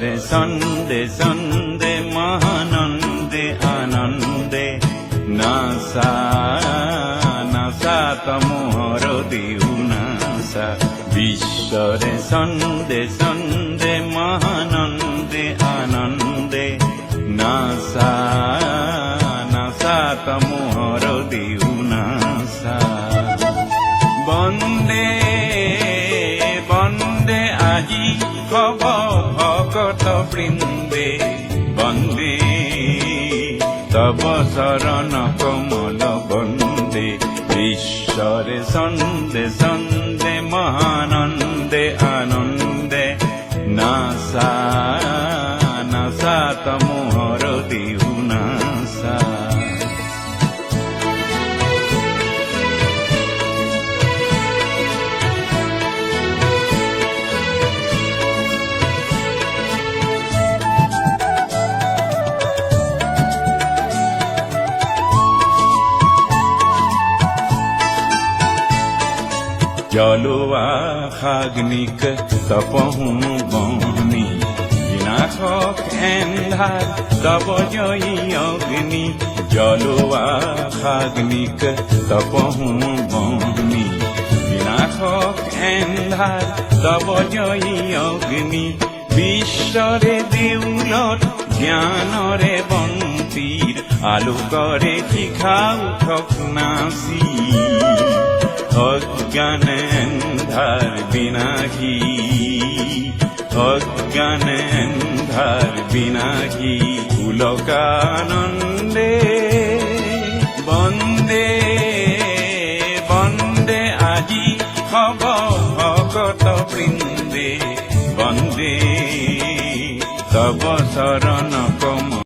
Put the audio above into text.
ঈশ্বরে সন্দে সন্দে মহানন্দে আনন্দে NASA NASA তমোহর দিউ NASA ঈশ্বরে সন্দে সন্দে মহানন্দে আনন্দে নাসা নাসা তমোহর দিউ নাসা বন্দে বন্দে আজি হব ভকত বৃন্দে বন্দে তব শরণ কমল বন্দে ঈশ্বরে সন্দে সন্দে মহানন্দে আনন্দে নাসা নাসা তমোহর দিউ নাসা জলোয়া খাগ্নিক তপহু বনি বিনাশক এন্ধার তব জয়ী অগ্নি জলোয়া খাগ্নিক তপহু বনি বিনাশক এন্ধার তব জয়ী অগ্নি বিশ্বরে দেউলত জ্ঞানরে বন্তির আলোকরে শিখা উঠক নাচি অজ্ঞান এন্ধার বিনাশী অজ্ঞান এন্ধার বিনাশী পুলকানন্দে বন্দে বন্দে আজি হব ভকত বৃন্দে বন্দে তব শরণ কম